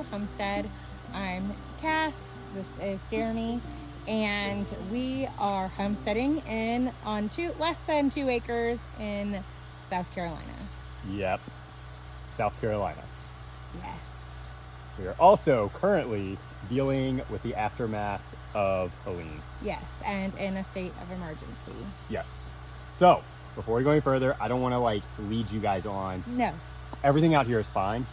Semojo Homestead. I'm Cass, this is Jeremy, and we are homesteading on less than 2 acres in South Carolina. Yep, South Carolina. Yes. We are also currently dealing with the aftermath of Helene. Yes, and in a state of emergency. Yes. So, before we go any further, I don't want to lead you guys on. No. Everything out here is fine.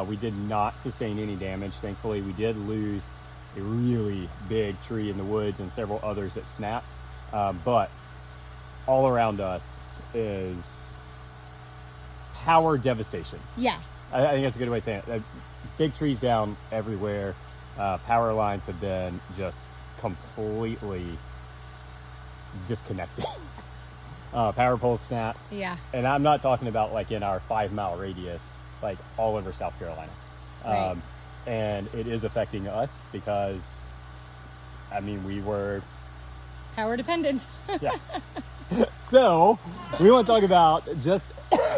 We did not sustain any damage. Thankfully, we did lose a really big tree in the woods and several others that snapped. But all around us is power devastation. Yeah. I think that's a good way of saying it. Big trees down everywhere. Power lines have been just completely disconnected. Power poles snapped. Yeah. And I'm not talking about in our 5-mile radius, all over South Carolina. Right. And it is affecting us because, we were Power dependent. yeah. So we want to talk about just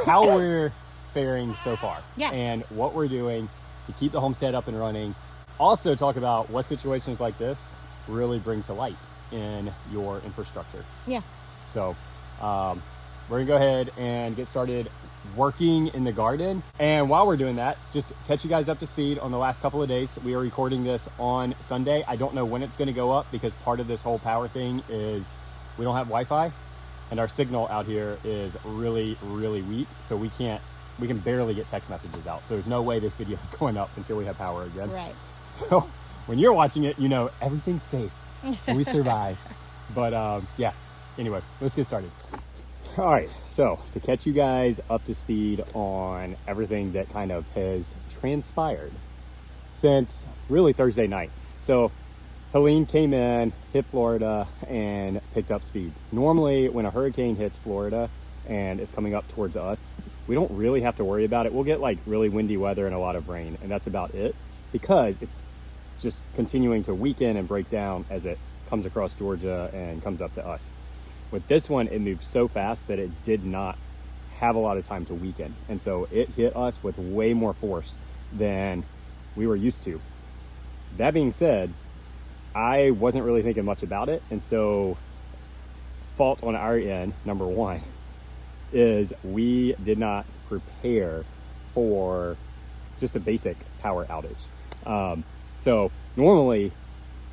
how we're faring so far. Yeah. And what we're doing to keep the homestead up and running. Also talk about what situations like this really bring to light in your infrastructure. Yeah. So we're gonna go ahead and get started working in the garden. And while we're doing that, just catch you guys up to speed on the last couple of days. We are recording this on Sunday. I don't know when it's gonna go up because part of this whole power thing is we don't have Wi-Fi and our signal out here is really, really weak. So we can barely get text messages out. So there's no way this video is going up until we have power again. Right. So when you're watching it, everything's safe. We survived. But yeah, anyway, let's get started. All right, so to catch you guys up to speed on everything that kind of has transpired since really Thursday night. So Helene came in, hit Florida, and picked up speed. Normally, when a hurricane hits Florida and is coming up towards us, we don't really have to worry about it. We'll get really windy weather and a lot of rain, and that's about it, because it's just continuing to weaken and break down as it comes across Georgia and comes up to us. With this one, it moved so fast that it did not have a lot of time to weaken. And so it hit us with way more force than we were used to. That being said, I wasn't really thinking much about it. And so fault on our end, number one, is we did not prepare for just a basic power outage. So normally,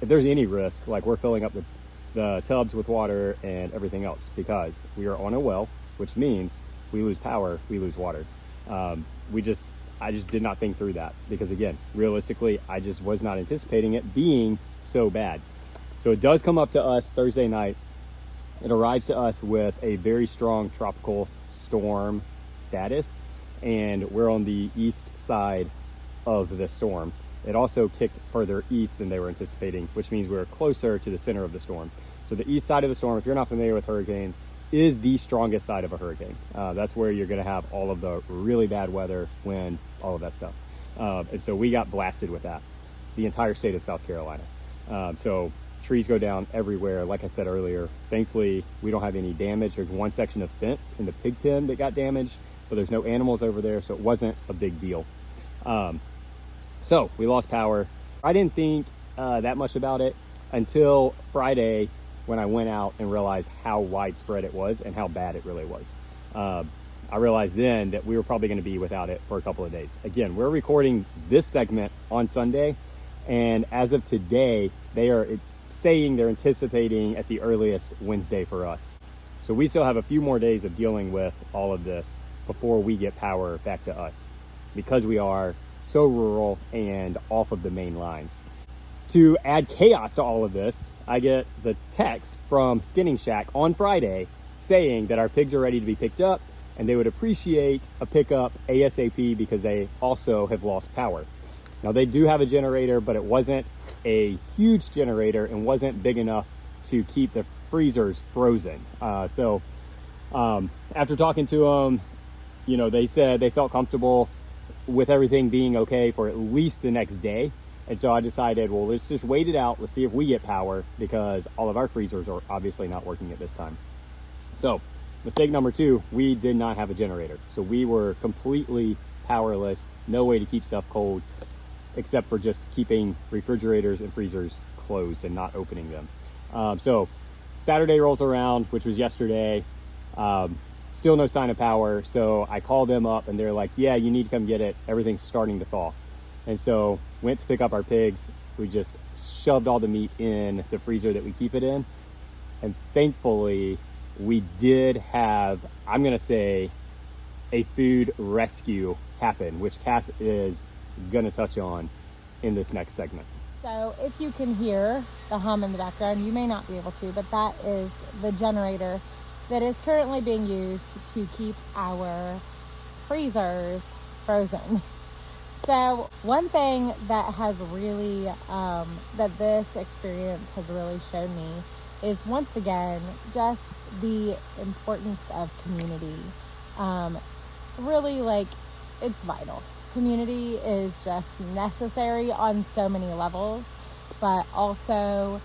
if there's any risk, we're filling up the tubs with water and everything else, because we are on a well, which means we lose power, we lose water. I just did not think through that, because again, realistically, I just was not anticipating it being so bad. So it does come up to us Thursday night. It arrives to us with a very strong tropical storm status, and we're on the east side of the storm. It also kicked further east than they were anticipating, which means we're closer to the center of the storm. So the east side of the storm, if you're not familiar with hurricanes, is the strongest side of a hurricane. That's where you're gonna have all of the really bad weather, wind, all of that stuff. And so we got blasted with that, the entire state of South Carolina. So trees go down everywhere. Like I said earlier, thankfully we don't have any damage. There's one section of fence in the pig pen that got damaged, but there's no animals over there, so it wasn't a big deal. So we lost power. I didn't think that much about it until Friday, when I went out and realized how widespread it was and how bad it really was. I realized then that we were probably going to be without it for a couple of days. Again, we're recording this segment on Sunday, and as of today, they are saying they're anticipating at the earliest Wednesday for us. So we still have a few more days of dealing with all of this before we get power back to us, because we are so rural and off of the main lines. To add chaos to all of this, I get the text from Skinning Shack on Friday saying that our pigs are ready to be picked up and they would appreciate a pickup ASAP because they also have lost power. Now they do have a generator, but it wasn't a huge generator and wasn't big enough to keep the freezers frozen. So after talking to them, they said they felt comfortable with everything being okay for at least the next day. And so I decided, well, let's just wait it out. Let's see if we get power, because all of our freezers are obviously not working at this time. So mistake number 2, we did not have a generator. So we were completely powerless, no way to keep stuff cold. except for just keeping refrigerators and freezers closed and not opening them. So Saturday rolls around, which was yesterday. Still no sign of power. So I called them up and they're like, yeah, you need to come get it. Everything's starting to thaw. And so went to pick up our pigs. We just shoved all the meat in the freezer that we keep it in. And thankfully we did have, I'm going to say, a food rescue happen, which Cass is going to touch on in this next segment. So if you can hear the hum in the background, you may not be able to, but that is the generator that is currently being used to keep our freezers frozen. So one thing that has really, that this experience has really shown me is, once again, just the importance of community. Really, like, it's vital. Community is just necessary on so many levels, but also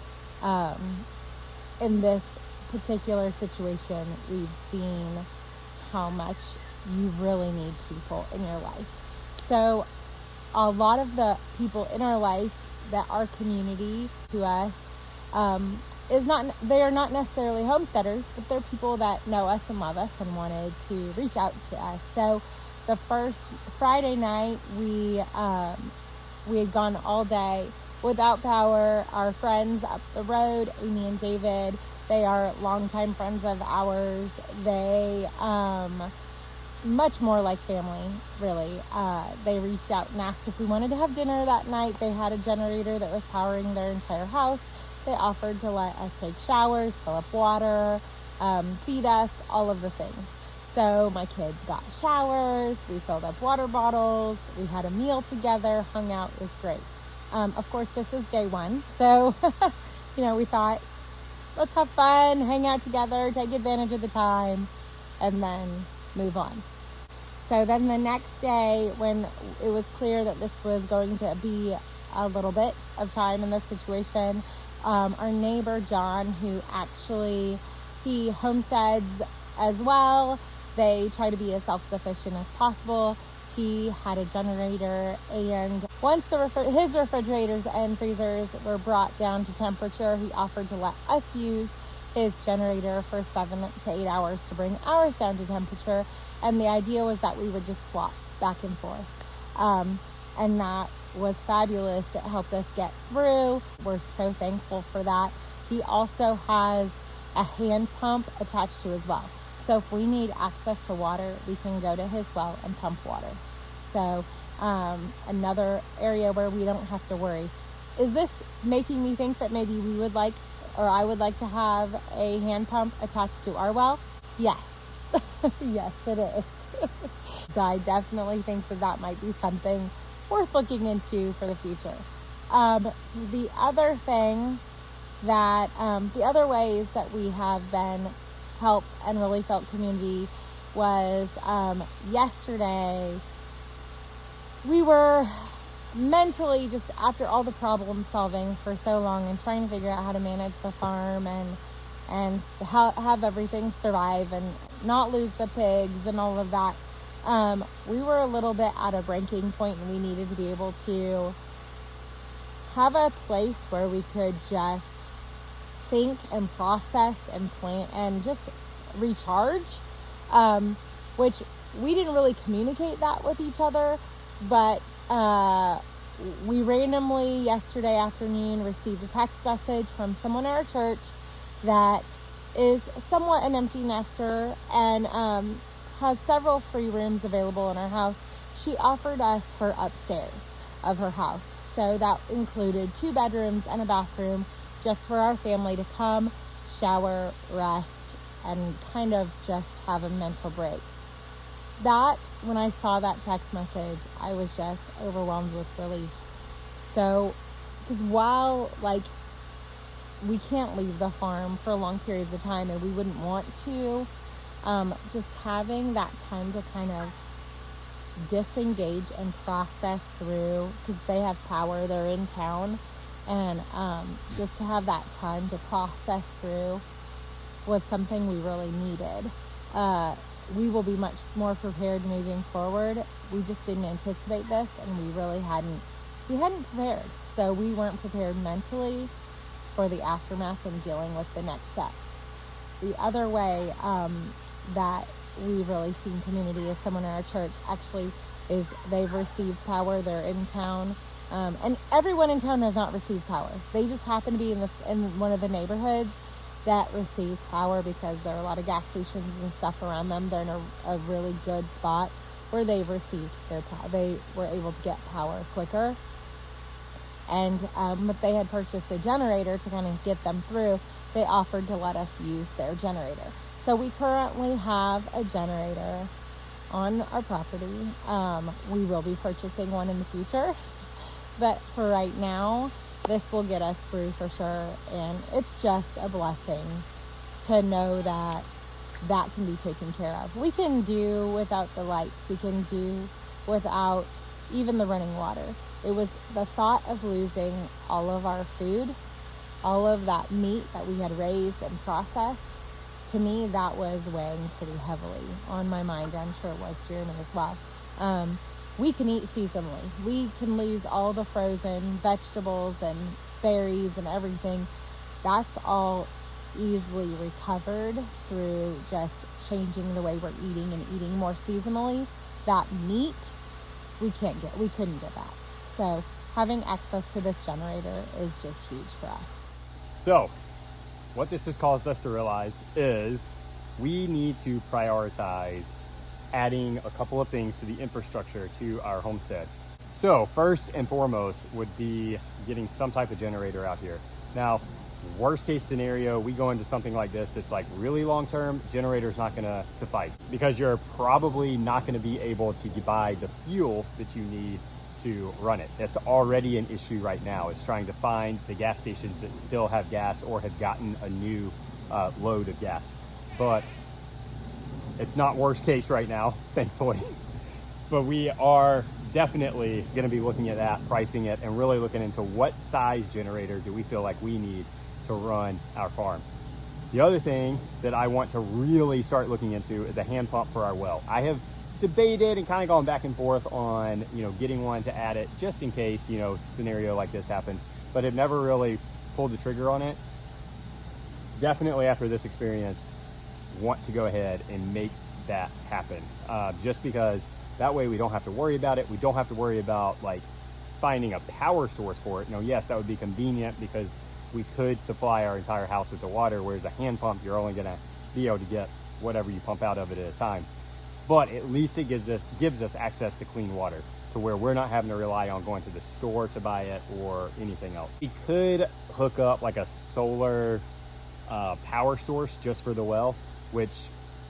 in this particular situation, we've seen how much you really need people in your life. So a lot of the people in our life that are community to us they are not necessarily homesteaders, but they're people that know us and love us and wanted to reach out to us. So the first Friday night, we had gone all day without power. Our friends up the road, Amy and David, they are longtime friends of ours. They much more like family, really. They reached out and asked if we wanted to have dinner that night. They had a generator that was powering their entire house. They offered to let us take showers, fill up water, feed us, all of the things. So my kids got showers, we filled up water bottles, we had a meal together, hung out. It was great. Of course, this is day one. So, we thought, let's have fun, hang out together, take advantage of the time, and then move on. So then the next day, when it was clear that this was going to be a little bit of time in this situation, our neighbor John, who actually, he homesteads as well. They try to be as self-sufficient as possible. He had a generator, and once his refrigerators and freezers were brought down to temperature, he offered to let us use his generator for 7 to 8 hours to bring ours down to temperature. And the idea was that we would just swap back and forth. And that was fabulous. It helped us get through. We're so thankful for that. He also has a hand pump attached to his well. So if we need access to water, we can go to his well and pump water. So another area where we don't have to worry. Is this making me think that maybe we would like, or I would like to have a hand pump attached to our well? Yes. Yes, it is. So I definitely think that might be something worth looking into for the future. The other thing that, the other ways that we have been helped and really felt community was yesterday. We were mentally, just after all the problem solving for so long and trying to figure out how to manage the farm and have everything survive and not lose the pigs and all of that, we were a little bit at a breaking point, and we needed to be able to have a place where we could just think and process and plan and just recharge, which we didn't really communicate that with each other, but we randomly yesterday afternoon received a text message from someone at our church that is somewhat an empty nester and has several free rooms available in our house. She offered us her upstairs of her house. So that included 2 bedrooms and a bathroom just for our family to come, shower, rest, and kind of just have a mental break. That, when I saw that text message, I was just overwhelmed with relief. So, because while, we can't leave the farm for long periods of time, and we wouldn't want to, just having that time to kind of disengage and process through, because they have power, they're in town, and just to have that time to process through was something we really needed. We will be much more prepared moving forward. We just didn't anticipate this, and we really hadn't we hadn't prepared. So we weren't prepared mentally for the aftermath and dealing with the next steps. The other way that we've really seen community is someone in our church actually is they've received power. They're in town. And everyone in town has not received power. They just happen to be in one of the neighborhoods that received power because there are a lot of gas stations and stuff around them. They're in a really good spot where they've received their power. They were able to get power quicker. And but they had purchased a generator to kind of get them through. They offered to let us use their generator. So we currently have a generator on our property. We will be purchasing one in the future. But for right now, this will get us through for sure. And it's just a blessing to know that that can be taken care of. We can do without the lights. We can do without even the running water. It was the thought of losing all of our food, all of that meat that we had raised and processed. To me, that was weighing pretty heavily on my mind. I'm sure it was Jeremy as well. We can eat seasonally. We can lose all the frozen vegetables and berries and everything. That's all easily recovered through just changing the way we're eating and eating more seasonally. That meat, we couldn't get back. So having access to this generator is just huge for us. So what this has caused us to realize is we need to prioritize adding a couple of things to the infrastructure to our homestead. So first and foremost would be getting some type of generator out here. Now, worst case scenario, we go into something like this that's like really long term, generator's not gonna suffice because you're probably not gonna be able to buy the fuel that you need to run it. It's already an issue right now. It's trying to find the gas stations that still have gas or have gotten a new load of gas. But it's not worst case right now, thankfully. But we are definitely going to be looking at that, pricing it, and really looking into what size generator do we feel like we need to run our farm. The other thing that I want to really start looking into is a hand pump for our well. I have debated and kind of gone back and forth on, getting one to add it just in case, scenario like this happens, but have never really pulled the trigger on it. Definitely after this experience, want to go ahead and make that happen, just because that way we don't have to worry about it. We don't have to worry about like finding a power source for it. Now, yes, that would be convenient because we could supply our entire house with the water, whereas a hand pump, you're only gonna be able to get whatever you pump out of it at a time. But at least it gives us access to clean water to where we're not having to rely on going to the store to buy it or anything else. We could hook up like a solar power source just for the well, which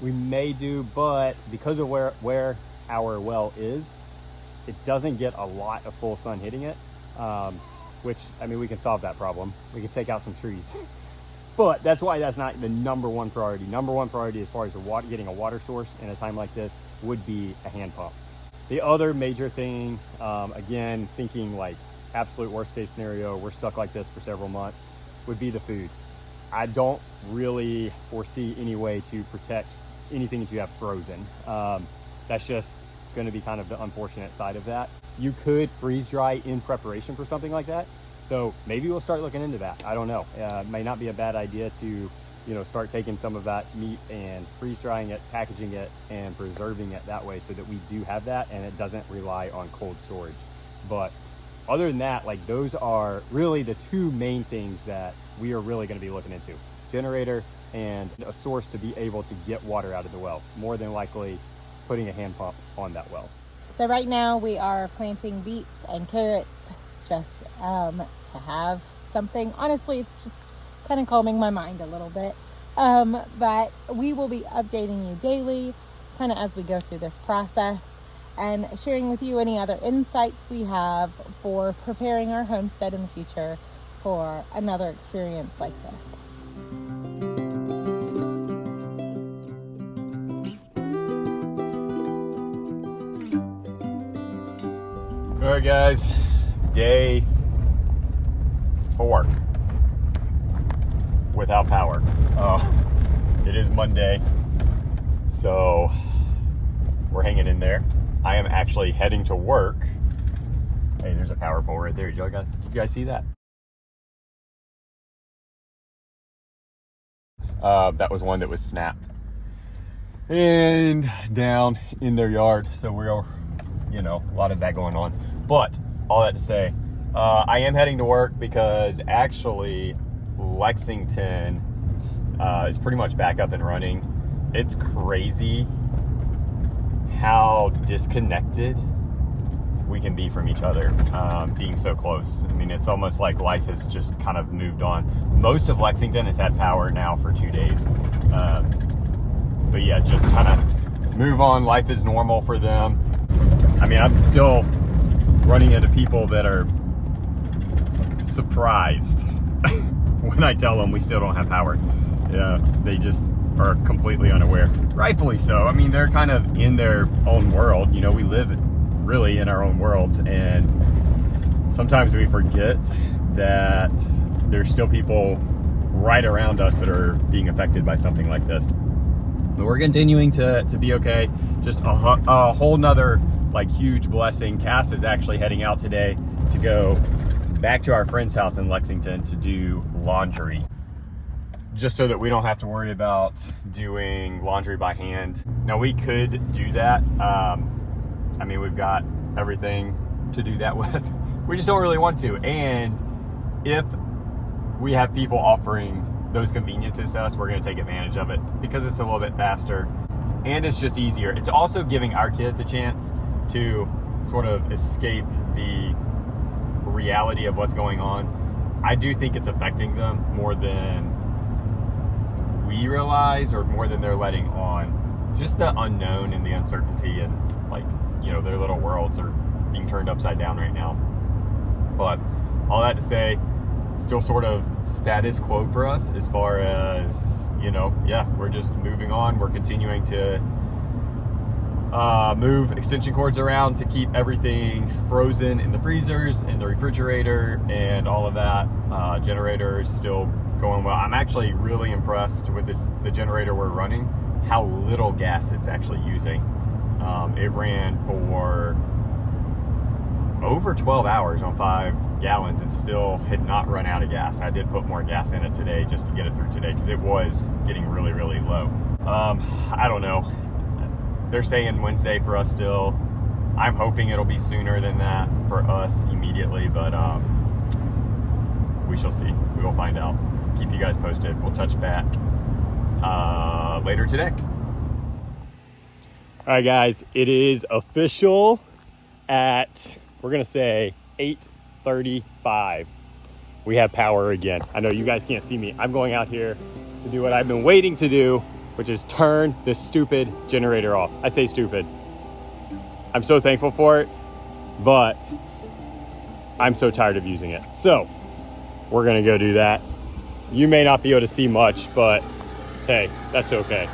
we may do, but because of where our well is, it doesn't get a lot of full sun hitting it, which, we can solve that problem. We can take out some trees. But that's why that's not the number one priority. Number one priority as far as getting a water source in a time like this would be a hand pump. The other major thing, again, thinking like absolute worst case scenario, we're stuck like this for several months, would be the food. I don't really foresee any way to protect anything that you have frozen. That's just going to be kind of the unfortunate side of that. You could freeze dry in preparation for something like that. So maybe we'll start looking into that. I don't know. It may not be a bad idea to, start taking some of that meat and freeze drying it, packaging it, and preserving it that way so that we do have that and it doesn't rely on cold storage. But other than that, like those are really the two main things that we are really going to be looking into. Generator and a source to be able to get water out of the well. More than likely putting a hand pump on that well. So right now we are planting beets and carrots just to have something. Honestly, it's just kind of calming my mind a little bit. But we will be updating you daily kind of as we go through this process and sharing with you any other insights we have for preparing our homestead in the future for another experience like this. All right, guys, day 4 without power. It is Monday, so we're hanging in there. I am actually heading to work Hey, there's a power pole right there. Did you guys see that? That was one that was snapped and down in their yard. So we're, you know, a lot of that going on. But all that to say, I am heading to work because actually Lexington is pretty much back up and running. It's crazy how disconnected we can be from each other, being so close. I mean, it's almost like life has just kind of moved on. Most of Lexington has had power now for 2 days. But yeah, just kind of move on. Life is normal for them. I mean, I'm still running into people that are surprised when I tell them we still don't have power. Yeah, they just are completely unaware. Rightfully so. I mean, they're kind of in their own world. You know, we live really in our own worlds, and sometimes we forget that there's still people right around us that are being affected by something like this. But we're continuing to be okay. Just a whole nother like huge blessing. Cass is actually heading out today to go back to our friend's house in Lexington to do laundry, just so that we don't have to worry about doing laundry by hand. Now, we could do that. I mean, we've got everything to do that with. We just don't really want to. And if we have people offering those conveniences to us, we're going to take advantage of it because it's a little bit faster and it's just easier. It's also giving our kids a chance to sort of escape the reality of what's going on. I do think it's affecting them more than we realize, or more than they're letting on. Just the unknown and the uncertainty, and like, you know, their little worlds are being turned upside down right now. But all that to say, still sort of status quo for us as far as, you know, yeah, we're just moving on. We're continuing to move extension cords around to keep everything frozen in the freezers, in the refrigerator, and all of that. Generator is still going well. I'm actually really impressed with the generator we're running, how little gas it's actually using. It ran for over 12 hours on 5 gallons and still had not run out of gas. I did put more gas in it today just to get it through today because it was getting really, really low. I don't know. They're saying Wednesday for us still. I'm hoping it'll be sooner than that for us immediately, but we shall see. We will find out. Keep you guys posted. We'll touch back later today. All right, guys, it is official at, we're gonna say 8:35. We have power again. I know you guys can't see me. I'm going out here to do what I've been waiting to do, which is turn this stupid generator off. I say stupid. I'm so thankful for it, but I'm so tired of using it. So we're gonna go do that. You may not be able to see much, but hey, that's okay.